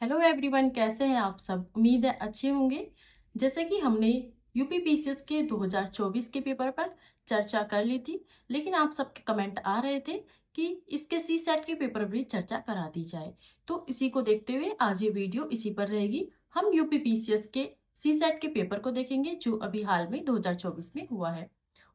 Hello everyone, कैसे हैं आप सब। उम्मीद है अच्छे होंगे। जैसे कि हमने यूपी पीसीएस के 2024 के पेपर पर चर्चा कर ली थी, लेकिन आप सबके कमेंट आ रहे थे कि इसके सी सेट के पेपर पर भी चर्चा करा दी जाए। तो इसी को देखते हुए आज ये वीडियो इसी पर रहेगी। हम यूपी पीसीएस के सी सेट के पेपर को देखेंगे जो अभी हाल में 2024 में हुआ है।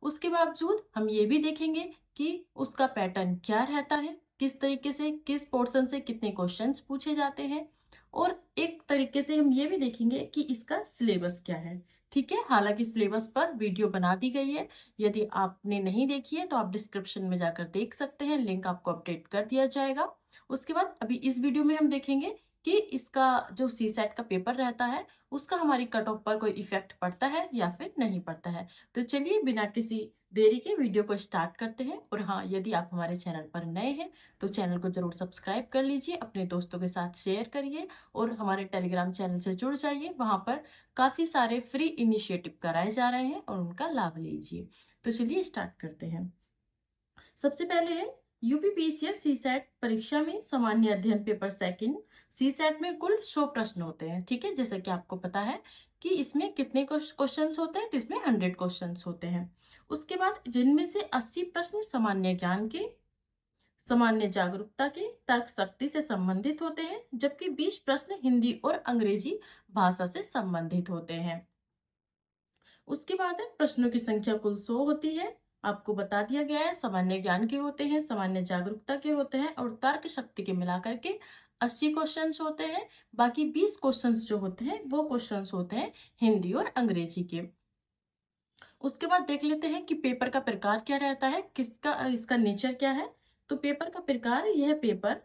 उसके बावजूद हम ये भी देखेंगे कि उसका पैटर्न क्या रहता है, किस तरीके से किस पोर्शन से कितने क्वेश्चंस पूछे जाते हैं, और एक तरीके से हम ये भी देखेंगे कि इसका सिलेबस क्या है। ठीक है, हालांकि सिलेबस पर वीडियो बना दी गई है। यदि आपने नहीं देखी है तो आप डिस्क्रिप्शन में जाकर देख सकते हैं, लिंक आपको अपडेट कर दिया जाएगा। उसके बाद अभी इस वीडियो में हम देखेंगे कि इसका जो सी सेट का पेपर रहता है उसका हमारी कट ऑफ पर कोई इफेक्ट पड़ता है या फिर नहीं पड़ता है। तो चलिए बिना किसी देरी के वीडियो को स्टार्ट करते हैं। और हाँ, यदि आप हमारे चैनल पर नए हैं तो चैनल को जरूर सब्सक्राइब कर लीजिए, अपने दोस्तों के साथ शेयर करिए और हमारे टेलीग्राम चैनल से जुड़ जाइए। वहां पर काफी सारे फ्री इनिशिएटिव कराए जा रहे हैं और उनका लाभ लीजिए। तो चलिए स्टार्ट करते हैं। सबसे पहले है यूपी पीसीएस सी सेट परीक्षा में सामान्य अध्ययन पेपर सेकंड। सी सेट में कुल 100 प्रश्न होते हैं। ठीक है, जैसा कि आपको पता है कि इसमें कितने क्वेश्चंस होते हैं, तो इसमें 100 क्वेश्चंस होते हैं। उसके बाद जिनमें से 80 प्रश्न सामान्य ज्ञान के, सामान्य जागरूकता के, तर्क शक्ति से संबंधित होते हैं, जबकि 20 प्रश्न हिंदी और अंग्रेजी भाषा से संबंधित होते हैं। उसके बाद है प्रश्नों की संख्या कुल 100 होती है। आपको बता दिया गया है सामान्य ज्ञान के होते हैं, सामान्य जागरूकता के होते हैं और तर्क शक्ति के मिलाकर के 80 क्वेश्चंस होते हैं। बाकी 20 क्वेश्चंस जो होते हैं वो क्वेश्चंस होते हैं हिंदी और अंग्रेजी के। उसके बाद देख लेते हैं कि पेपर का प्रकार क्या रहता है, किसका इसका नेचर क्या है। तो पेपर का प्रकार, यह पेपर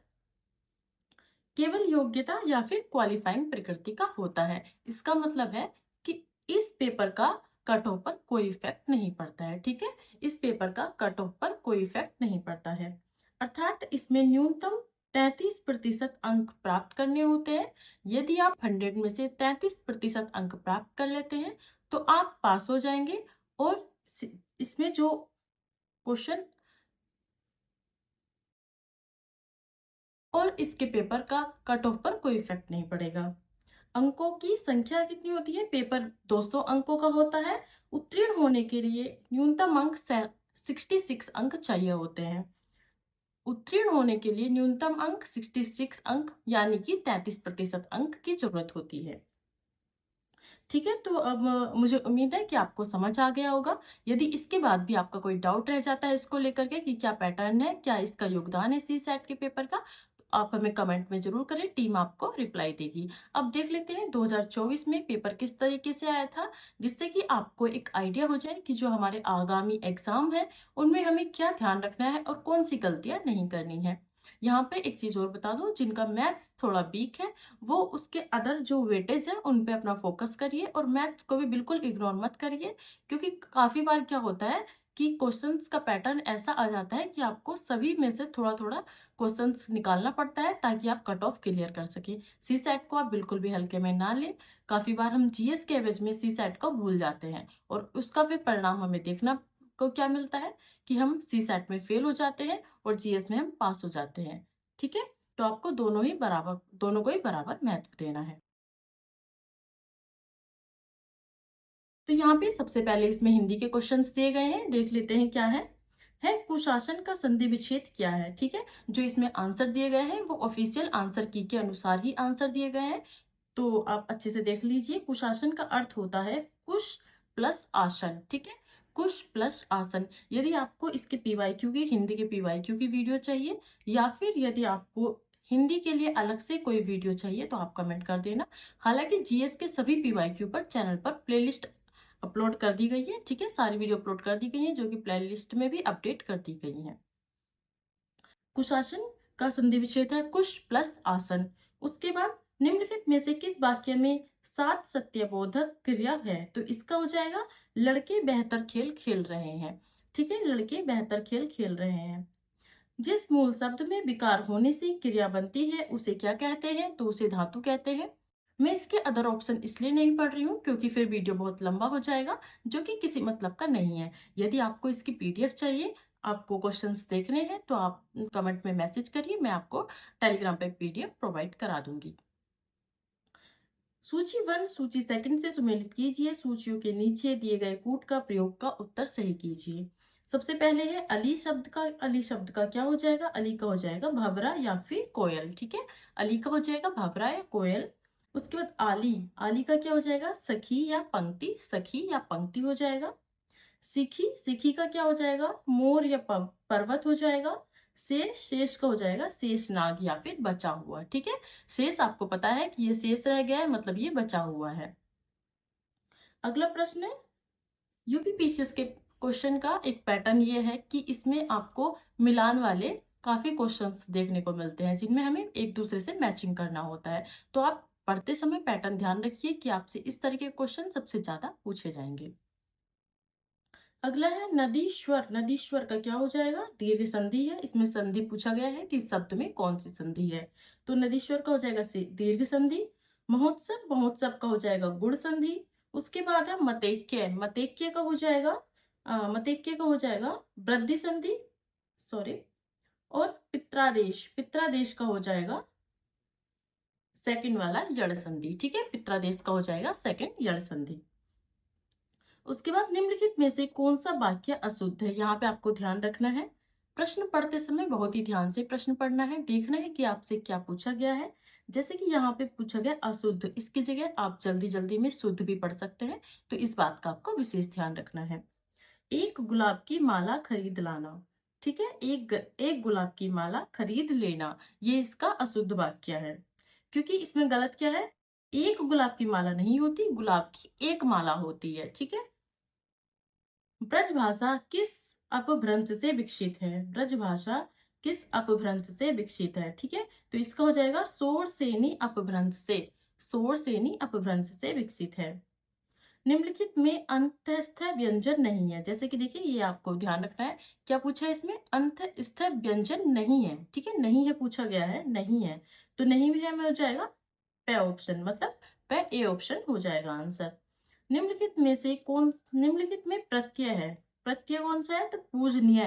केवल योग्यता या फिर क्वालिफाइंग प्रकृति का होता है। इसका मतलब है कि इस पेपर का कट ऑफ पर कोई इफेक्ट नहीं पड़ता है। ठीक है, इस पेपर का कट ऑफ पर कोई इफेक्ट नहीं पड़ता है, अर्थात इसमें न्यूनतम 33% अंक प्राप्त करने होते हैं। यदि आप 100 में से 33% अंक प्राप्त कर लेते हैं तो आप पास हो जाएंगे। और इसमें जो क्वेश्चन और इसके पेपर का कट ऑफ पर कोई इफेक्ट नहीं पड़ेगा। अंकों की संख्या कितनी होती है, पेपर 200 अंकों का होता है। उत्तीर्ण होने के लिए न्यूनतम अंक 66 अंक चाहिए होते हैं। उत्तीर्ण होने के लिए न्यूनतम अंक 66 अंक यानी कि 33% अंक की जरूरत होती है। ठीक है, तो अब मुझे उम्मीद है कि आपको समझ आ गया होगा। यदि इसके बाद भी आपका कोई डाउट रह जाता है इसको लेकर के कि क्या पैटर्न है, क्या इसका योगदान है सी सेट के पेपर का, तो आप हमें कमेंट में जरूर करें, टीम आपको रिप्लाई देगी। अब देख लेते हैं 2024 में पेपर किस तरीके से आया था, जिससे कि आपको एक आइडिया हो जाए कि जो हमारे आगामी एग्जाम है उनमें हमें क्या ध्यान रखना है और कौन सी गलतियां नहीं करनी है। यहाँ पे एक चीज और बता दूं, जिनका मैथ्स थोड़ा वीक है वो उसके अदर जो वेटेज है उन पे अपना फोकस करिए और मैथ्स को भी बिल्कुल इग्नोर मत करिए। क्योंकि काफी बार क्या होता है कि क्वेश्चंस का पैटर्न ऐसा आ जाता है कि आपको सभी में से थोड़ा थोड़ा क्वेश्चंस निकालना पड़ता है ताकि आप कट ऑफ क्लियर कर सके। सी सेट को आप बिल्कुल भी हल्के में ना लें। काफी बार हम जीएस के एवज में सी सेट को भूल जाते हैं और उसका फिर परिणाम हमें देखना को क्या मिलता है कि हम सी सेट में फेल हो जाते हैं और जीएस में हम पास हो जाते हैं। ठीक है, तो आपको दोनों को ही बराबर महत्व देना है। तो यहाँ पे सबसे पहले इसमें हिंदी के क्वेश्चंस दिए गए हैं, देख लेते हैं क्या है कुशासन का संधि विच्छेद क्या है। ठीक है, जो इसमें आंसर दिए गए हैं वो ऑफिशियल आंसर की के अनुसार ही आंसर दिए गए हैं। तो आप अच्छे से देख लीजिए। कुशासन का अर्थ होता है कुश प्लस आसन। ठीक है, कुश प्लस आसन। यदि आपको इसके पीवाईक्यू की, हिंदी के पीवाईक्यू की वीडियो चाहिए या फिर यदि आपको हिंदी के लिए अलग से कोई वीडियो चाहिए तो आप कमेंट कर देना। हालांकि जीएस के सभी पीवाईक्यू पर चैनल पर प्लेलिस्ट अपलोड कर दी गई है। ठीक है, सारी वीडियो अपलोड कर दी गई है जो कि प्लेलिस्ट में भी अपडेट कर दी गई है। कुशासन का संधि विच्छेद है कुश प्लस आसन। उसके बाद निम्नलिखित में से किस वाक्य में सात सत्यबोधक क्रिया है, तो इसका हो जाएगा लड़के बेहतर खेल खेल रहे हैं। ठीक है, लड़के बेहतर खेल खेल रहे हैं। जिस मूल शब्द में विकार होने से क्रिया बनती है उसे क्या कहते हैं, तो उसे धातु कहते हैं। मैं इसके अदर ऑप्शन इसलिए नहीं पढ़ रही हूँ क्योंकि फिर वीडियो बहुत लंबा हो जाएगा जो कि किसी मतलब का नहीं है। यदि आपको इसकी पीडीएफ चाहिए, आपको क्वेश्चंस देखने हैं, तो आप कमेंट में मैसेज करिए, मैं आपको टेलीग्राम पे पीडीएफ प्रोवाइड करा दूंगी। सूची 1 सूची सेकंड से सुमेलित कीजिए। सूचियों के नीचे दिए गए कूट का प्रयोग का उत्तर सही कीजिए। सबसे पहले है अली शब्द का। अली शब्द का क्या हो जाएगा? अली का हो जाएगा भंवरा या फिर कोयल। ठीक है, अली का हो जाएगा भंवरा या कोयल। उसके बाद आली, आली का क्या हो जाएगा? सखी या पंक्ति, सखी या पंक्ति हो जाएगा। सिखी, सिखी का क्या हो जाएगा? मोर या पर्वत हो जाएगा। शेष, शेष का हो जाएगा शेषनाग या फिर बचा हुआ। ठीक है, शेष आपको पता है कि ये शेष रह गया है, मतलब ये बचा हुआ है। अगला प्रश्न है यूपीपीसीएस के क्वेश्चन का एक पैटर्न ये है कि इसमें आपको मिलान वाले काफी क्वेश्चंस देखने को मिलते हैं जिनमें हमें एक दूसरे से मैचिंग करना होता है। तो आप पढ़ते समय पैटर्न ध्यान रखिए कि आपसे इस तरह के क्वेश्चन सबसे ज्यादा पूछे जाएंगे। अगला है नदीश्वर। नदीश्वर का क्या हो जाएगा? दीर्घ संधि है। इसमें संधि पूछा गया है कि इस शब्द में कौन सी संधि है। तो नदीश्वर का हो जाएगा दीर्घ संधि। महोत्सव, महोत्सव का हो जाएगा गुण संधि। उसके बाद है मतेक्य। मतेक्य का हो जाएगा मतेक्य का हो जाएगा वृद्धि संधि, सॉरी। और पित्रादेश, पित्रादेश का हो जाएगा सेकंड वाला यड़ संधि। ठीक है, पित्रादेश का हो जाएगा सेकंड यड़ संधि। उसके बाद निम्नलिखित में से कौन सा वाक्य अशुद्ध है? यहाँ पे आपको ध्यान रखना है। प्रश्न पढ़ते समय बहुत ही ध्यान से प्रश्न पढ़ना है, देखना है कि आपसे क्या पूछा गया है। जैसे कि यहाँ पे पूछा गया अशुद्ध, इसकी जगह आप जल्दी जल्दी में शुद्ध भी पढ़ सकते हैं, तो इस बात का आपको विशेष ध्यान रखना है। एक गुलाब की माला खरीद लाना। ठीक है, एक गुलाब की माला खरीद लेना, ये इसका अशुद्ध वाक्य है, क्योंकि इसमें गलत क्या है? एक गुलाब की माला नहीं होती, गुलाब की एक माला होती है। ठीक है, ब्रज भाषा किस अपभ्रंश से विकसित है? ब्रज भाषा किस अपभ्रंश से विकसित है? ठीक है, तो इसका हो जाएगा शोरसेनी अपभ्रंश से, शोरसेनी अपभ्रंश से विकसित है। निम्नलिखित में अंतस्थ व्यंजन नहीं है। जैसे कि देखिए, ये आपको ध्यान रखना है, क्या पूछा है इसमें? अंतस्थ व्यंजन नहीं है। ठीक है, नहीं है पूछा गया है, नहीं है, तो नहीं भी हमें हो जाएगा प ऑप्शन, मतलब प ए ऑप्शन हो जाएगा आंसर। निम्नलिखित में से कौन, निम्नलिखित में प्रत्यय है, प्रत्यय कौन सा है? तो पूजनीय,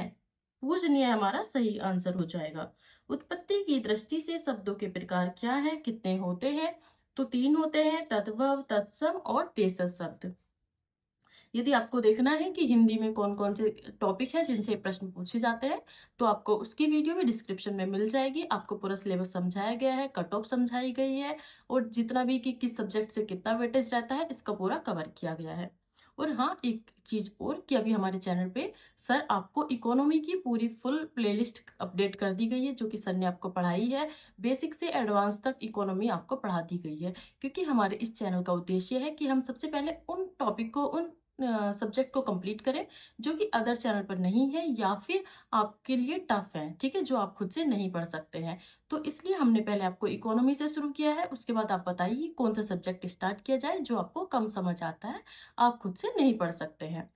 पूजनीय हमारा सही आंसर हो जाएगा। उत्पत्ति की दृष्टि से शब्दों के प्रकार क्या है, कितने होते हैं? तो 3 होते हैं, तद्भव, तत्सम और देशज शब्द। यदि आपको देखना है कि हिंदी में कौन कौन से टॉपिक है जिनसे प्रश्न पूछे जाते हैं, तो आपको उसकी वीडियो भी डिस्क्रिप्शन में मिल जाएगी। आपको पूरा सिलेबस समझाया गया है, कट ऑफ समझाई गई है, और जितना भी कि किस सब्जेक्ट से कितना वेटेज रहता है, इसका पूरा कवर किया गया है। और हाँ, एक चीज और कि अभी हमारे चैनल पे सर आपको इकोनॉमी की पूरी फुल प्लेलिस्ट अपडेट कर दी गई है, जो कि सर ने आपको पढ़ाई है। बेसिक से एडवांस तक इकोनॉमी आपको पढ़ा दी गई है, क्योंकि हमारे इस चैनल का उद्देश्य है कि हम सबसे पहले उन टॉपिक को, उन सब्जेक्ट को कंप्लीट करें जो कि अदर चैनल पर नहीं है, या फिर आपके लिए टफ है। ठीक है, जो आप खुद से नहीं पढ़ सकते हैं। तो इसलिए हमने पहले आपको इकोनॉमी से शुरू किया है। उसके बाद आप बताइए कौन सा सब्जेक्ट स्टार्ट किया जाए जो आपको कम समझ आता है, आप खुद से नहीं पढ़ सकते हैं।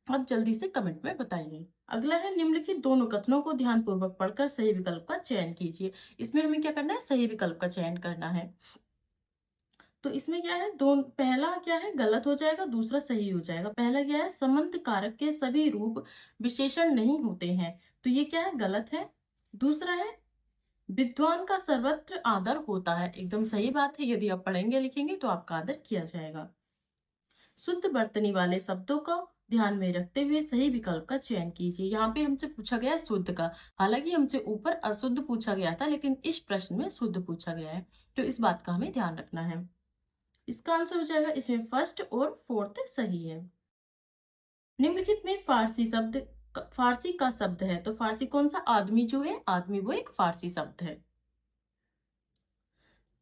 आप जल्दी से कमेंट में बताइए। अगला है निम्नलिखित दोनों कथनों को ध्यानपूर्वक पढ़कर सही विकल्प का चयन कीजिए। इसमें हमें क्या करना है? सही विकल्प का चयन करना है। तो इसमें क्या है, दो, पहला क्या है गलत हो जाएगा, दूसरा सही हो जाएगा। पहला क्या है, संबंध कारक के सभी रूप विशेषण नहीं होते हैं, तो ये क्या है? गलत है। दूसरा है विद्वान का सर्वत्र आदर होता है, एकदम सही बात है। यदि आप पढ़ेंगे लिखेंगे तो आपका आदर किया जाएगा। शुद्ध वर्तनी वाले शब्दों को ध्यान में रखते हुए सही विकल्प का चयन कीजिए। यहाँ पे हमसे पूछा गया है शुद्ध का, हालांकि हमसे ऊपर अशुद्ध पूछा गया था, लेकिन इस प्रश्न में शुद्ध पूछा गया है, तो इस बात का हमें ध्यान रखना है। इसका आंसर हो जाएगा, इसमें फर्स्ट और फोर्थ सही है। निम्नलिखित में फारसी शब्द, फारसी का शब्द है, तो फारसी कौन सा? आदमी जो है, आदमी वो एक फारसी शब्द है।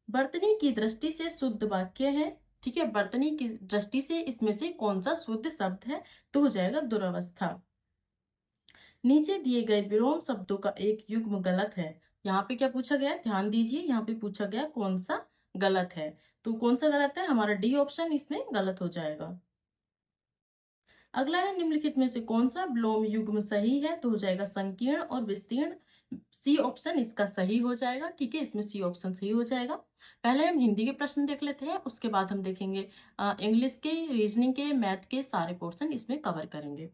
वर्तनी की दृष्टि से शुद्ध वाक्य है। ठीक है, वर्तनी की दृष्टि से इसमें से कौन सा शुद्ध शब्द है? तो हो जाएगा दुरवस्था। नीचे दिए गए विलोम शब्दों का एक युग्म गलत है। यहाँ पे क्या पूछा गया है? ध्यान दीजिए, यहाँ पे पूछा गया कौन सा गलत है, तो कौन सा गलत है? हमारा डी ऑप्शन इसमें गलत हो जाएगा। अगला है निम्नलिखित में से कौन सा विलोम युग्म सही है? तो हो जाएगा संकीर्ण और विस्तीर्ण, सी ऑप्शन इसका सही हो जाएगा। ठीक है, इसमें सी ऑप्शन सही हो जाएगा। पहले हम हिंदी के प्रश्न देख लेते हैं, उसके बाद हम देखेंगे इंग्लिश के, रीजनिंग के, मैथ के सारे पोर्शन इसमें कवर करेंगे।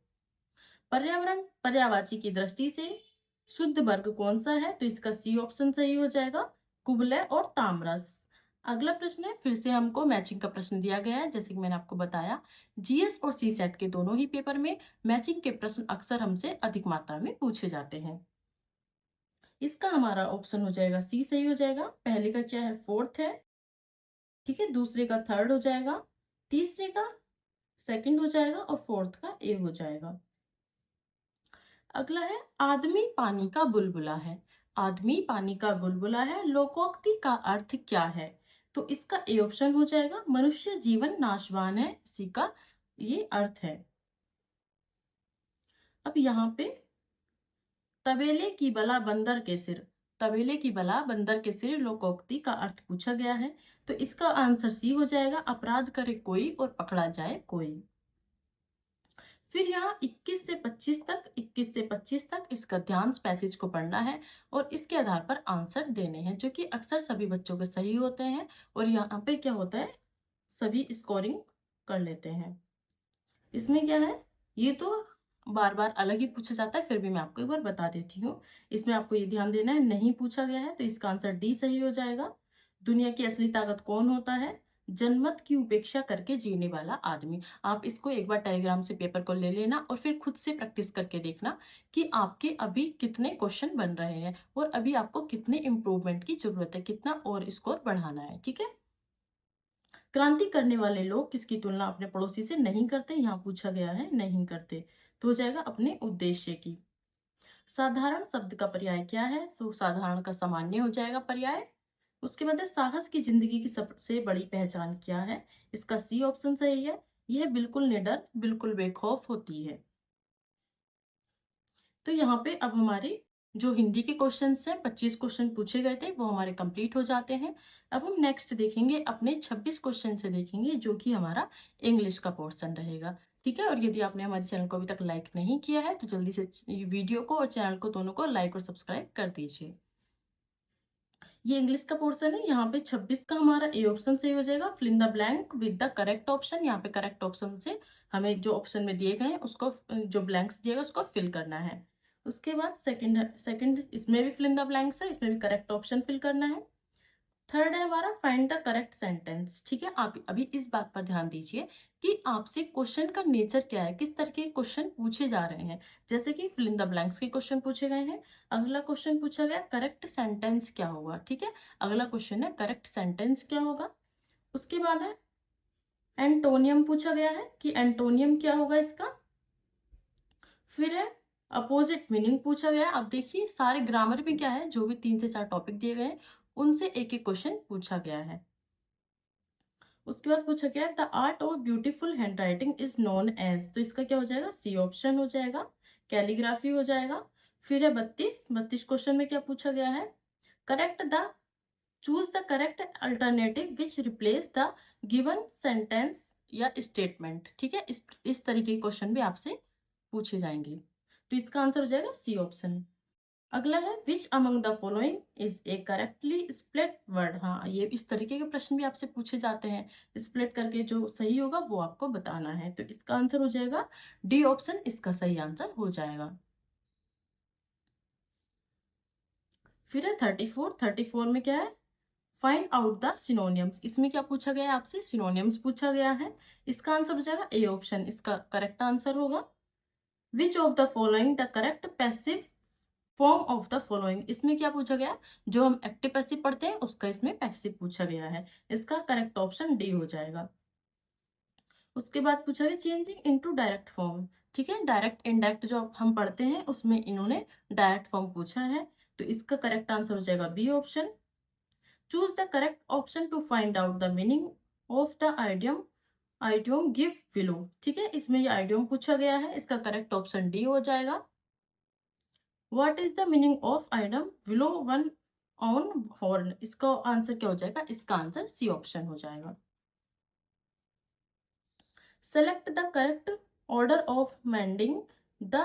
पर्यावरण पर्यावाची की दृष्टि से शुद्ध वर्ग कौन सा है? तो इसका सी ऑप्शन सही हो जाएगा, कुवलय और तामरस। अगला प्रश्न है, फिर से हमको मैचिंग का प्रश्न दिया गया है। जैसे कि मैंने आपको बताया, जीएस और सीसेट के दोनों ही पेपर में मैचिंग के प्रश्न अक्सर हमसे अधिक मात्रा में पूछे जाते हैं। इसका हमारा ऑप्शन हो जाएगा सी सही हो जाएगा। पहले का क्या है, फोर्थ है, ठीक है, दूसरे का थर्ड हो जाएगा, तीसरे का सेकंड हो जाएगा और फोर्थ का ए हो जाएगा। अगला है, आदमी पानी का बुलबुला है। आदमी पानी का बुलबुला है, लोकोक्ति का अर्थ क्या है? तो इसका ए ऑप्शन हो जाएगा, मनुष्य जीवन नाशवान है, इसी का ये अर्थ है। अब यहाँ पे तबेले की बला बंदर के सिर, तबेले की बला बंदर के सिर लोकोक्ति का अर्थ पूछा गया है। तो इसका आंसर सी हो जाएगा, अपराध करे कोई और पकड़ा जाए कोई। फिर यहाँ 21 से 25 तक, 21 से 25 तक इसका ध्यान पैसेज को पढ़ना है और इसके आधार पर आंसर देने हैं, जो कि अक्सर सभी बच्चों के सही होते हैं। और यहाँ पे क्या होता है, सभी स्कोरिंग कर लेते हैं। इसमें क्या है, ये तो बार बार अलग ही पूछा जाता है, फिर भी मैं आपको एक बार बता देती हूँ। इसमें आपको ये ध्यान देना है, नहीं पूछा गया है, तो इसका आंसर डी सही हो जाएगा। दुनिया की असली ताकत कौन होता है? जनमत की उपेक्षा करके जीने वाला आदमी। आप इसको एक बार टेलीग्राम से पेपर को ले लेना और फिर खुद से प्रैक्टिस करके देखना कि आपके अभी कितने क्वेश्चन बन रहे हैं और अभी आपको कितने इम्प्रूवमेंट की जरूरत है, कितना और स्कोर बढ़ाना है, ठीक है। क्रांति करने वाले लोग किसकी तुलना अपने पड़ोसी से नहीं करते, यहाँ पूछा गया है नहीं करते, तो हो जाएगा अपने उद्देश्य की। साधारण शब्द का पर्याय क्या है? तो साधारण का सामान्य हो जाएगा पर्याय। उसके बाद है, साहस की जिंदगी की सबसे बड़ी पहचान क्या है? इसका सी ऑप्शन सही है, यह बिल्कुल निडर, बिल्कुल बेखौफ होती है। तो यहाँ पे अब हमारे जो हिंदी के क्वेश्चंस हैं, 25 क्वेश्चन पूछे गए थे, वो हमारे कंप्लीट हो जाते हैं। अब हम नेक्स्ट देखेंगे, अपने 26 क्वेश्चन से देखेंगे, जो कि हमारा इंग्लिश का पोर्शन रहेगा, ठीक है। और यदि आपने हमारे चैनल को अभी तक लाइक नहीं किया है तो जल्दी से वीडियो को और चैनल को दोनों को लाइक और सब्सक्राइब कर दीजिए। ये इंग्लिश का पोर्शन है। यहाँ पे 26 का हमारा ए ऑप्शन सही हो जाएगा, fill in the blank with the correct option. यहाँ पे करेक्ट ऑप्शन से हमें जो ऑप्शन में दिए गए हैं उसको, जो ब्लैंक्स दिए गए उसको फिल करना है। उसके बाद सेकंड इसमें भी फिल इन द ब्लैंक्स है, इसमें भी करेक्ट ऑप्शन फिल करना है। थर्ड है हमारा फाइंड द करेक्ट सेंटेंस, ठीक है। आप अभी इस बात पर ध्यान दीजिए कि आपसे क्वेश्चन का नेचर क्या है, किस तरह के क्वेश्चन पूछे जा रहे हैं। जैसे कि फिल इन द ब्लैंक्स के क्वेश्चन पूछे गए हैं, अगला क्वेश्चन पूछा गया करेक्ट सेंटेंस क्या होगा, ठीक है। अगला क्वेश्चन है करेक्ट सेंटेंस क्या होगा। उसके बाद है एंटोनियम पूछा गया है कि एंटोनियम क्या होगा इसका। फिर है अपोजिट मीनिंग पूछा गया है। अब देखिए सारे ग्रामर में क्या है, जो भी 3 से 4 टॉपिक दिए गए हैं उनसे एक एक क्वेश्चन पूछा गया है। उसके बाद पूछा गया है the art of beautiful handwriting is known as, तो इसका क्या हो जाएगा, सी ऑप्शन हो जाएगा, कैलीग्राफी हो जाएगा। फिर है 32 क्वेश्चन में क्या पूछा गया है, correct the choose the correct alternative which replace the given sentence या स्टेटमेंट, ठीक है। इस तरीके के क्वेश्चन भी आपसे पूछे जाएंगे, तो इसका आंसर हो जाएगा सी ऑप्शन। अगला है which among the following is a correctly split word. हाँ, ये इस तरीके के प्रश्न भी आपसे पूछे जाते हैं, स्प्लिट करके जो सही होगा वो आपको बताना है। तो इसका आंसर हो जाएगा डी ऑप्शन, इसका सही आंसर हो जाएगा। फिर है 34 में क्या है, फाइंड आउट द सिनोनियम्स। इसमें क्या पूछा गया है आपसे, सिनोनियम्स पूछा गया है। इसका आंसर हो जाएगा ए ऑप्शन, इसका करेक्ट आंसर होगा। Which of the following the correct passive form of the following, इसमें क्या पूछा गया, जो हम एक्टिव पैसिव पढ़ते हैं उसका इसमें पैसिव पूछा गया है। इसका करेक्ट ऑप्शन डी हो जाएगा। उसके बाद पूछा गया चेंजिंग इनटू डायरेक्ट फॉर्म, ठीक है। डायरेक्ट इनडायरेक्ट जो हम पढ़ते हैं उसमें इन्होंने डायरेक्ट फॉर्म पूछा है, तो इसका करेक्ट आंसर हो जाएगा B option. Choose the correct option to find out the meaning of the idiom give below, ठीक है। इसमें ये आइडियम पूछा गया है, इसका करेक्ट ऑप्शन डी हो जाएगा। What is the meaning of item below one on horn, इसका आंसर क्या हो जाएगा, इसका आंसर सी ऑप्शन हो जाएगा। Select the correct order of mending the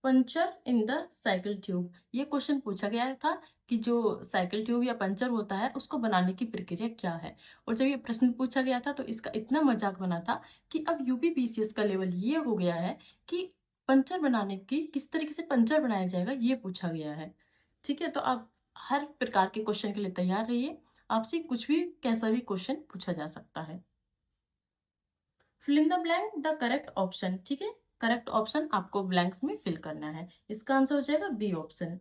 puncture in the cycle tube, ये क्वेश्चन पूछा गया था कि जो साइकिल ट्यूब या पंचर होता है उसको बनाने की प्रक्रिया क्या है। और जब ये प्रश्न पूछा गया था तो इसका इतना मजाक बना था कि अब यूपी पीसीएस का लेवल ये हो गया है कि पंचर बनाने की, किस तरीके से पंचर बनाया जाएगा ये पूछा गया है, ठीक है। तो आप हर प्रकार के क्वेश्चन के लिए तैयार रहिए। आपसे कुछ भी कैसा भी क्वेश्चन पूछा जा सकता है। Fill in the blank the correct option, ठीक है, करेक्ट ऑप्शन आपको ब्लैंक्स में फिल करना है। इसका आंसर हो जाएगा बी ऑप्शन।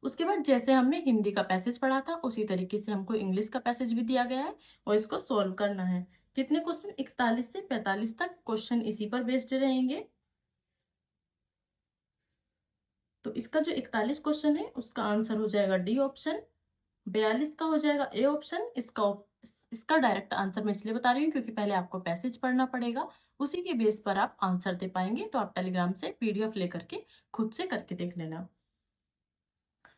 उसके बाद जैसे हमने हिंदी का पैसेज पढ़ा था उसी तरीके से हमको इंग्लिश का पैसेज भी दिया गया है और इसको सोल्व करना है। कितने क्वेश्चन, 41 से 45 तक क्वेश्चन इसी पर बेस्ड रहेंगे। तो इसका जो 41 क्वेश्चन है उसका आंसर हो जाएगा डी ऑप्शन। 42 का हो जाएगा ए ऑप्शन। इसका डायरेक्ट आंसर मैं इसलिए बता रही हूँ क्योंकि पहले आपको पैसेज पढ़ना पड़ेगा, उसी के बेस पर आप आंसर दे पाएंगे। तो आप टेलीग्राम से पीडीएफ लेकर के खुद से करके देख लेना।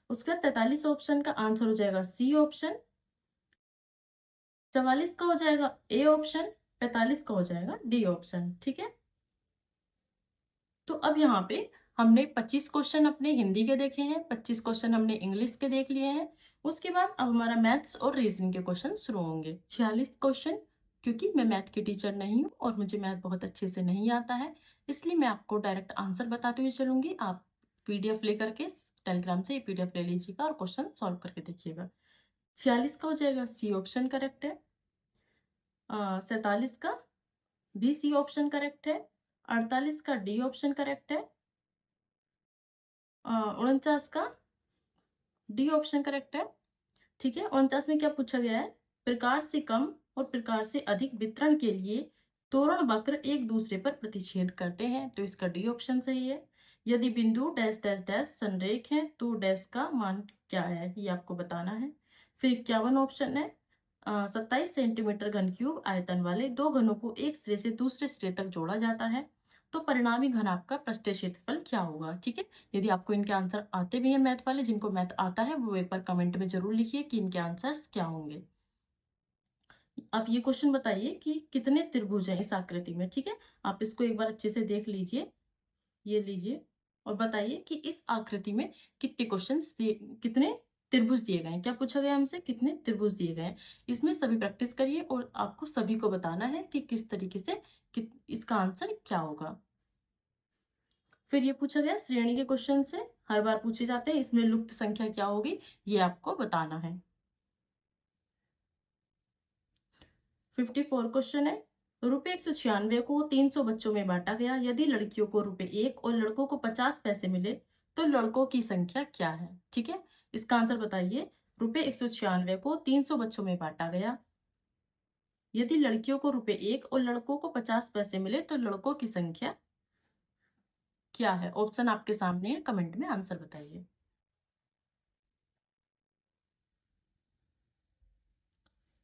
उसके बाद 43 ऑप्शन का आंसर हो जाएगा सी ऑप्शन। 44 का हो जाएगा ए ऑप्शन। 45 का हो जाएगा डी ऑप्शन, ठीक है। तो अब यहाँ पे हमने 25 क्वेश्चन अपने हिंदी के देखे हैं, 25 क्वेश्चन हमने इंग्लिश के देख लिए हैं। उसके बाद अब हमारा मैथ्स और रीजनिंग के क्वेश्चन शुरू होंगे। 46 क्वेश्चन, क्योंकि मैं मैथ की टीचर नहीं हूँ और मुझे मैथ बहुत अच्छे से नहीं आता है, इसलिए मैं आपको डायरेक्ट आंसर बताते हुए चलूंगी। आप पीडीएफ लेकर के टेलीग्राम से पीडीएफ ले लीजिएगा और क्वेश्चन सॉल्व करके देखिएगा। 46 का हो जाएगा सी ऑप्शन करेक्ट है। 47 का बी सी ऑप्शन करेक्ट है। 48 का डी ऑप्शन करेक्ट है। 49 का डी ऑप्शन करेक्ट है, ठीक है। 49 में क्या पूछा गया है, प्रकार से कम और प्रकार से अधिक वितरण के लिए तोरण वक्र एक दूसरे पर प्रतिच्छेद करते हैं, तो इसका डी ऑप्शन सही है। यदि बिंदु डैश डैश डैश संरेख है तो डैश का मान क्या है, ये आपको बताना है। फिर 51 ऑप्शन है, 27 सेंटीमीटर घन क्यूब आयतन वाले दो घनों को एक सिरे से दूसरे सिरे तक जोड़ा जाता है, तो परिणामी घन आपका पृष्ठीय क्षेत्रफल क्या होगा, ठीक है। यदि आपको इनके आंसर आते भी हैं मैथ वाले, जिनको मैथ आता है वो एक बार कमेंट में जरूर लिखिए कि इनके आंसर्स क्या होंगे। आप ये क्वेश्चन बताइए कि कितने त्रिभुज हैं इस आकृति में, ठीक है। आप इसको एक बार अच्छे से देख लीजिए, ये लीजिए और बताइए कि इस आकृति में कितने क्वेश्चन, कितने त्रिभुज दिए गए हैं। क्या पूछा गया हमसे, कितने त्रिभुज दिए गए हैं। इसमें सभी प्रैक्टिस करिए और आपको सभी को बताना है कि किस तरीके से इसका आंसर क्या होगा। फिर ये पूछा गया श्रेणी के क्वेश्चन से, हर बार पूछे जाते हैं, इसमें लुप्त संख्या क्या होगी ये आपको बताना है। 54 क्वेश्चन है, रुपए 196 को 300 बच्चों में बांटा गया, यदि लड़कियों को रुपए 1 और लड़कों को 50 पैसे मिले तो लड़कों की संख्या क्या है, ठीक है। इसका आंसर बताइए। रुपए 196 को 300 बच्चों में बांटा गया, यदि लड़कियों को रुपए 1 और लड़कों को 50 पैसे मिले तो लड़कों की संख्या क्या है। ऑप्शन आपके सामने है, कमेंट में आंसर बताइए।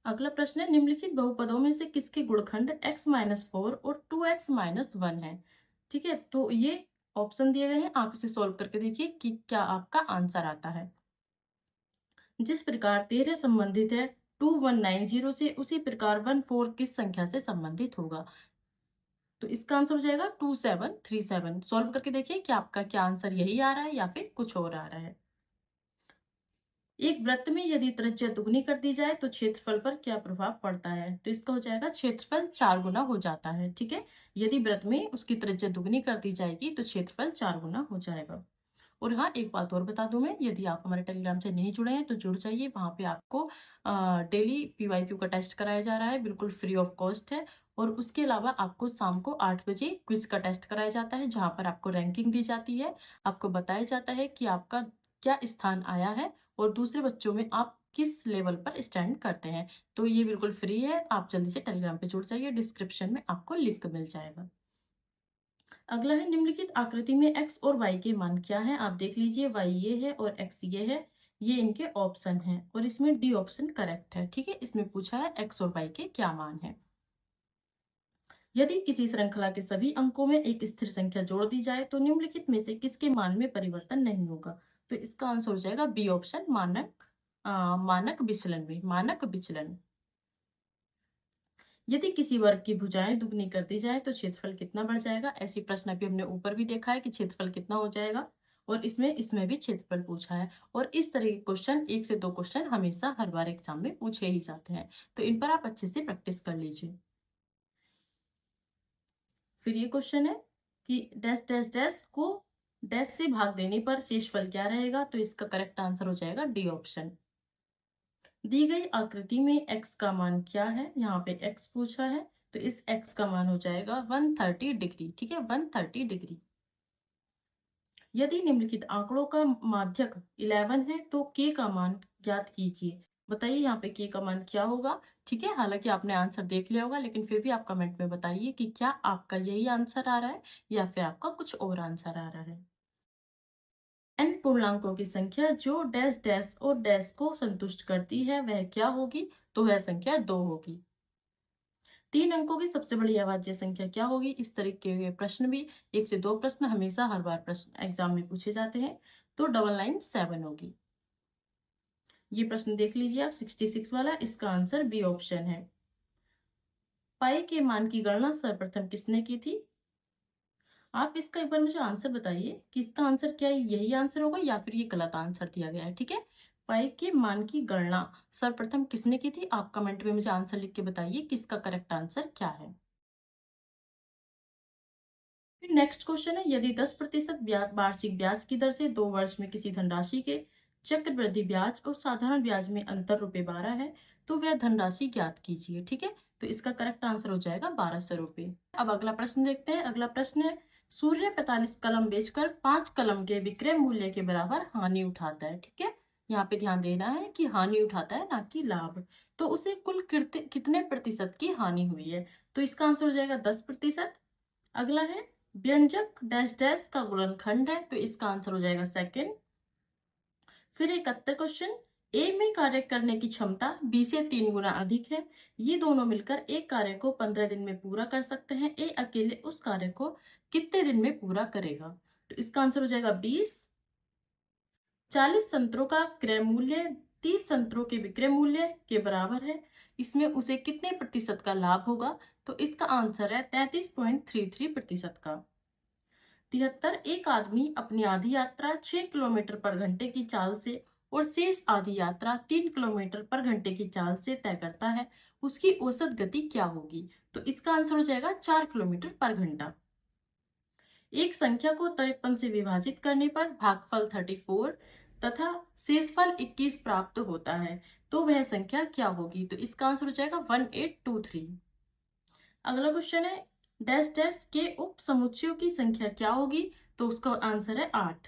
अगला प्रश्न है, निम्नलिखित बहुपदों में से किसके गुणखंड x-4 और 2x-1 है, ठीक है। तो ये ऑप्शन दिए गए हैं, आप इसे सॉल्व करके देखिए कि क्या आपका आंसर आता है। जिस प्रकार 13 संबंधित है 2190 से, उसी प्रकार 14 किस संख्या से संबंधित होगा। तो इसका आंसर हो जाएगा 2737। सॉल्व करके देखिए कि आपका क्या आंसर यही आ रहा है या फिर कुछ और आ रहा है। एक वृत्त में यदि त्रिज्या दुगनी कर दी जाए तो क्षेत्रफल पर क्या प्रभाव पड़ता है, तो इसका हो जाएगा क्षेत्रफल 4 गुना हो जाता है, ठीक है। यदि वृत्त में उसकी त्रिज्या दुगनी कर दी जाएगी तो क्षेत्रफल 4 गुना हो जाएगा। और हाँ, एक बात और बता दूं मैं, यदि आप हमारे टेलीग्राम से नहीं जुड़े हैं तो जुड़ जाइए। वहां पे आपको डेली पीवाईक्यू का टेस्ट कराया जा रहा है, बिल्कुल फ्री ऑफ कॉस्ट है। और उसके अलावा आपको शाम को 8 बजे क्विज का टेस्ट कराया जाता है, जहां पर आपको रैंकिंग दी जाती है, आपको बताया जाता है कि आपका क्या स्थान आया है और दूसरे बच्चों में आप किस लेवल पर स्टैंड करते हैं। तो ये बिल्कुल फ्री है, आप जल्दी से टेलीग्राम पे जुड़ जाइए, डिस्क्रिप्शन में आपको लिंक मिल जाएगा। अगला है, निम्नलिखित आकृति में x और y के मान क्या है। आप देख लीजिए, y ये है और x ये है, ये इनके ऑप्शन है और इसमें डी ऑप्शन करेक्ट है, ठीक है। इसमें पूछा है x और y के क्या मान है। यदि किसी श्रृंखला के सभी अंकों में एक स्थिर संख्या जोड़ दी जाए तो निम्नलिखित में से किसके मान में परिवर्तन नहीं होगा, तो इसका आंसर हो जाएगा बी ऑप्शन, मानक विचलन में, मानक विचलन। यदि किसी वर्ग की भुजाएं दुगनी कर दी जाए तो क्षेत्रफल कितना बढ़ जाएगा। ऐसी प्रश्न अभी हमने ऊपर भी देखा है कि क्षेत्रफल कितना हो जाएगा, और इसमें भी क्षेत्रफल पूछा है। और इस तरह के क्वेश्चन, 1 से 2 क्वेश्चन हमेशा हर बार एग्जाम में पूछे ही जाते हैं, तो इन पर आप अच्छे से प्रैक्टिस कर लीजिए। फिर ये क्वेश्चन है कि डैश डैश डैश को डैश से भाग देने पर शेषफल क्या रहेगा, तो इसका करेक्ट आंसर हो जाएगा डी ऑप्शन। दी गई आकृति में x का मान क्या है, यहाँ पे x पूछा है, तो इस x का मान हो जाएगा 130 डिग्री। ठीक है, 130 डिग्री। यदि निम्नलिखित आंकड़ों का माध्यक 11 है तो k का मान ज्ञात कीजिए। बताइए यहाँ पे k का मान क्या होगा। ठीक है, हालांकि आपने आंसर देख लिया होगा, लेकिन फिर भी आप कमेंट में बताइए कि क्या आपका यही आंसर आ रहा है या फिर आपका कुछ और आंसर आ रहा है। n पूर्णांकों की संख्या जो डैश डैश और डैश को संतुष्ट करती है वह क्या होगी, तो वह संख्या 2 होगी। 3 अंकों की सबसे बड़ी अभाज्य संख्या क्या होगी। इस तरीके के प्रश्न भी 1 से 2 प्रश्न हमेशा हर बार प्रश्न एग्जाम में पूछे जाते हैं, तो 997 होगी। ये प्रश्न देख लीजिए आप, 66 वाला, इसका आंसर बी ऑप्शन है। पाई के मान की गणना सर्वप्रथम किसने की थी। आप इसका एक बार मुझे आंसर बताइए कि इसका आंसर क्या है, यही आंसर होगा या फिर ये गलत आंसर दिया गया है। ठीक है, पाई के मान की गणना सर्वप्रथम किसने की थी। आप कमेंट में मुझे आंसर लिख के बताइए कि इसका करेक्ट आंसर क्या है। फिर नेक्स्ट क्वेश्चन है, यदि 10% वार्षिक ब्याज की दर से 2 वर्ष में किसी धनराशि के चक्रवृद्धि ब्याज और साधारण ब्याज में अंतर ₹12 है तो वह धनराशि ज्ञात कीजिए। ठीक है, तो इसका करेक्ट आंसर हो जाएगा 1200 रुपए। अब अगला प्रश्न देखते हैं। अगला प्रश्न है, सूर्य 45 कलम बेचकर 5 कलम के विक्रय मूल्य के बराबर हानि उठाता है। ठीक है, यहाँ पे ध्यान देना है कि हानि उठाता है ना कि लाभ। तो उसे कुल कितने प्रतिशत की हानि हुई है, तो इसका आंसर हो जाएगा 10%। अगला है, व्यंजक डैश डैश का गुणनखंड है, तो इसका आंसर हो जाएगा सेकंड। फिर 71 क्वेश्चन, ए में कार्य करने की क्षमता बी से 3 गुना अधिक है। ये दोनों मिलकर एक कार्य को 15 दिन में पूरा कर सकते हैं। ए अकेले उस कार्य को कितने दिन में पूरा करेगा, तो इसका आंसर हो जाएगा 20। 40 संतरों का क्रय मूल्य 30 संतरों के विक्रय मूल्य के बराबर है। इसमें उसे कितने प्रतिशत का लाभ होगा, तो इसका आंसर है 33.33% का। 73, एक आदमी अपनी आधी यात्रा 6 किलोमीटर पर घंटे की चाल से और शेष आधी यात्रा 3 किलोमीटर पर घंटे की चाल से तय करता है, उसकी औसत गति क्या होगी, तो इसका आंसर हो जाएगा 4 किलोमीटर पर घंटा। एक संख्या को 53 से विभाजित करने पर भागफल 34 तथा शेषफल 21 प्राप्त होता है, तो वह संख्या क्या होगी, तो इसका आंसर हो जाएगा 1823। अगला क्वेश्चन है, डैश डैश के उप समुच्चयों की संख्या क्या होगी, तो उसका आंसर है 8।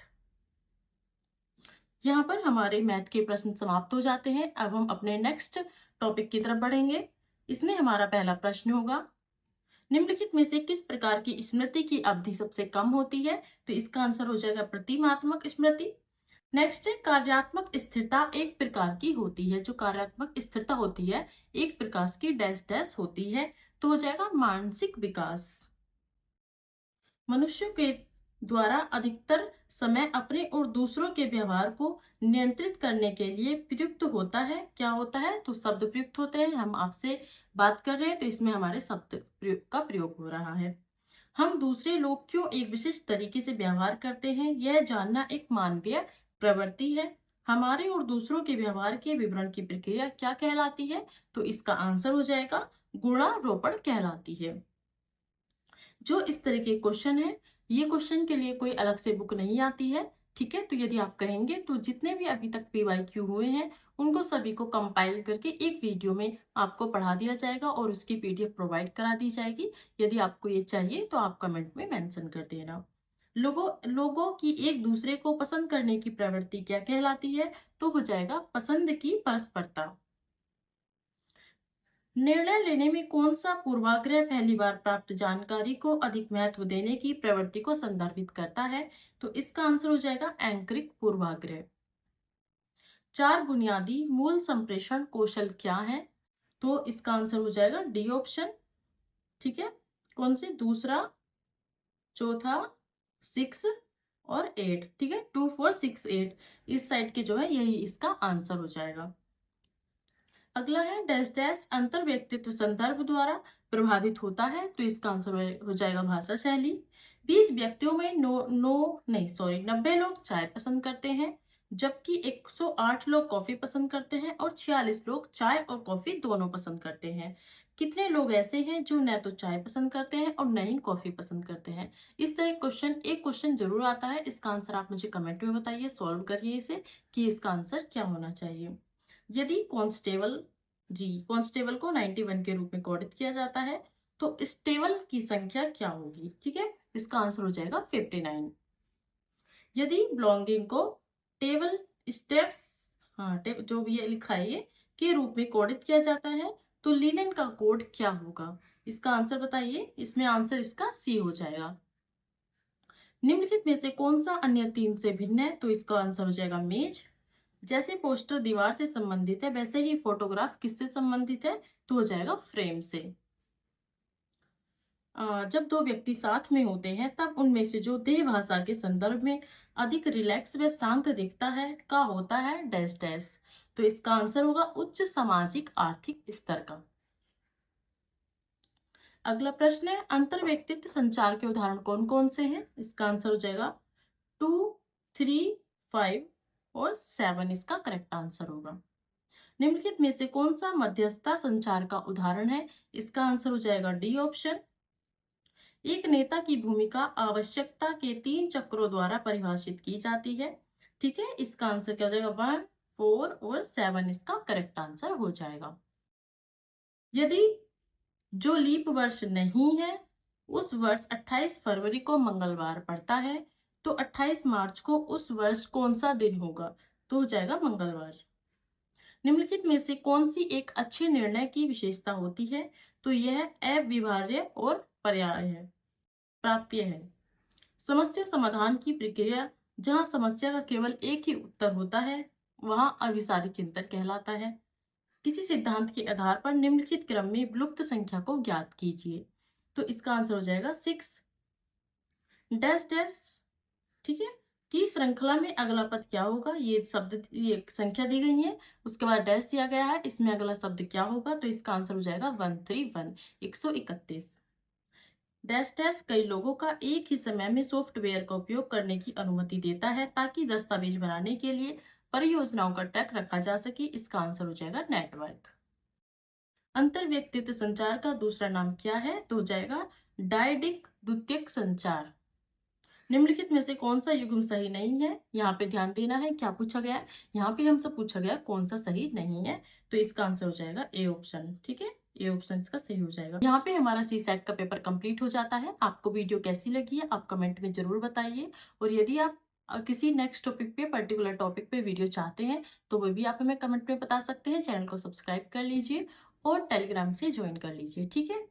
यहाँ पर हमारे मैथ के प्रश्न समाप्त हो जाते हैं। अब हम अपने नेक्स्ट टॉपिक की तरफ बढ़ेंगे। इसमें हमारा पहला प्रश्न होगा, निम्नलिखित में से किस प्रकार की स्मृति की अवधि सबसे कम होती है, तो इसका आंसर हो जाएगा प्रतिमात्मक स्मृति। नेक्स्ट है, कार्यात्मक स्थिरता एक प्रकार की होती है। जो कार्यात्मक स्थिरता होती है एक प्रकार की डैश डैश होती है, तो हो जाएगा मानसिक विकास। मनुष्यों के द्वारा अधिकतर समय अपने और दूसरों के व्यवहार को नियंत्रित करने के लिए प्रयुक्त होता है। क्या होता है, तो शब्द प्रयुक्त होते हैं। हम आपसे बात कर रहे हैं तो इसमें हमारे शब्द का प्रयोग हो रहा है। हम दूसरे लोग क्यों एक विशिष्ट तरीके से व्यवहार करते हैं, यह जानना एक मानवीय प्रवृत्ति है। हमारे और दूसरों के व्यवहार के विवरण की प्रक्रिया क्या कहलाती है, तो इसका आंसर हो जाएगा गुणारोपण कहलाती है। जो इस तरह के क्वेश्चन है, ये क्वेश्चन के लिए कोई अलग से बुक नहीं आती है। ठीक है, तो यदि आप कहेंगे तो जितने भी अभी तक PYQ हुए हैं उनको सभी को कंपाइल करके एक वीडियो में आपको पढ़ा दिया जाएगा और उसकी PDF प्रोवाइड करा दी जाएगी। यदि आपको ये चाहिए तो आप कमेंट में मेंशन कर देना। लोगों की एक दूसरे को पसंद करने की प्रवृत्ति क्या कहलाती है, तो हो जाएगा पसंद की परस्परता। निर्णय लेने में कौन सा पूर्वाग्रह पहली बार प्राप्त जानकारी को अधिक महत्व देने की प्रवृत्ति को संदर्भित करता है, तो इसका आंसर हो जाएगा एंकरिक पूर्वाग्रह। 4 बुनियादी मूल संप्रेषण कौशल क्या है, तो इसका आंसर हो जाएगा डी ऑप्शन। ठीक है, कौन से, दूसरा, चौथा, 6 और 8। ठीक है, 2 4 6 8 इस साइड के जो है यही इसका आंसर हो जाएगा। अगला है, डैश डैश अंतर व्यक्तित्व संदर्भ द्वारा प्रभावित होता है, तो इसका आंसर हो जाएगा भाषा शैली। 20 व्यक्तियों में 90 लोग चाय पसंद करते हैं, जबकि 108 लोग कॉफी पसंद करते हैं और 46 लोग चाय और कॉफी दोनों पसंद करते हैं। कितने लोग ऐसे हैं जो न तो चाय पसंद करते हैं और न ही कॉफी पसंद करते हैं। इस तरह एक क्वेश्चन जरूर आता है। इसका आंसर आप मुझे कमेंट में बताइए, सॉल्व करिए इसे कि इसका आंसर क्या होना चाहिए। यदि कांस्टेबल को 91 के रूप में कोडित किया जाता है तो स्टेबल की संख्या क्या होगी? ठीक है, इसका आंसर हो जाएगा 59। यदि बिलोंगिंग को टेबल स्टेप्स, जो भी है लिखा है ये, के रूप में कोडित किया जाता है तो लिनन का कोड क्या होगा? इसका आंसर बताइए। इसमें आंसर इसका सी हो जाएगा। निम्नलिखित में से कौन सा अन्य 3 से भिन्न है? तो इसका आंसर हो जाएगा मेज। जैसे पोस्टर दीवार से संबंधित है वैसे ही फोटोग्राफ किससे संबंधित है? तो हो जाएगा फ्रेम से। जब दो व्यक्ति साथ में होते हैं तब उनमें से जो देह भाषा के संदर्भ में अधिक रिलैक्स व शांत दिखता है का होता है डैश डैश। तो इसका आंसर होगा उच्च सामाजिक आर्थिक स्तर का। अगला प्रश्न है, अंतर व्यक्तित्व संचार के उदाहरण कौन कौन से हैं? इसका आंसर हो जाएगा 2, 3, 5 और 7 इसका करेक्ट आंसर होगा। निम्नलिखित में से कौन सा मध्यस्थता संचार का उदाहरण है? इसका आंसर हो जाएगा डी ऑप्शन। एक नेता की भूमिका आवश्यकता के 3 चक्रों द्वारा परिभाषित की जाती है। ठीक है, इसका आंसर क्या हो जाएगा? 1, 4 और 7 इसका करेक्ट आंसर हो जाएगा। यदि जो लीप वर्ष नहीं है उस वर्ष 28 फरवरी को मंगलवार पड़ता है तो 28 मार्च को उस वर्ष कौन सा दिन होगा? तो हो जाएगा मंगलवार। निम्नलिखित में से कौन सी एक अच्छे निर्णय की विशेषता होती है? तो यह अव्यवहार्य और पर्याय है, प्राप्य है। समस्या समाधान की प्रक्रिया जहां समस्या का केवल एक ही उत्तर होता है वहां अभिसारी चिंतन कहलाता है। किसी सिद्धांत के आधार पर निम्नलिखित क्रम में विलुप्त संख्या को ज्ञात कीजिए। तो इसका आंसर हो जाएगा 6 डैश डैश। ठीक है, की श्रृंखला में अगला पद क्या होगा? ये संख्या दी गई है, उसके बाद डैश दिया गया है, इसमें अगला शब्द क्या होगा? तो इसका आंसर हो जाएगा 131, 131। डैश डैश कई लोगों का एक ही समय में सॉफ्टवेयर का उपयोग करने की अनुमति देता है ताकि दस्तावेज बनाने के लिए परियोजनाओं का ट्रैक रखा जा सके। इसका आंसर हो जाएगा नेटवर्क। अंतर व्यक्तित्व संचार का दूसरा नाम क्या है? तो हो जाएगा डायडिक द्वितीयक संचार। निम्नलिखित में से कौन सा युग्म सही नहीं है? यहाँ पे ध्यान देना है, क्या पूछा गया है? यहाँ पे हमसे पूछा गया कौन सा सही नहीं है, तो इसका आंसर हो जाएगा ए ऑप्शन। ठीक है, ए ऑप्शन इसका सही हो जाएगा। यहाँ पे हमारा सी सेट का पेपर कंप्लीट हो जाता है। आपको वीडियो कैसी लगी है आप कमेंट में जरूर बताइए, और यदि आप किसी नेक्स्ट टॉपिक पे, पर्टिकुलर टॉपिक पे वीडियो चाहते हैं तो वो भी आप हमें कमेंट में बता सकते हैं। चैनल को सब्सक्राइब कर लीजिए और टेलीग्राम से ज्वाइन कर लीजिए। ठीक है।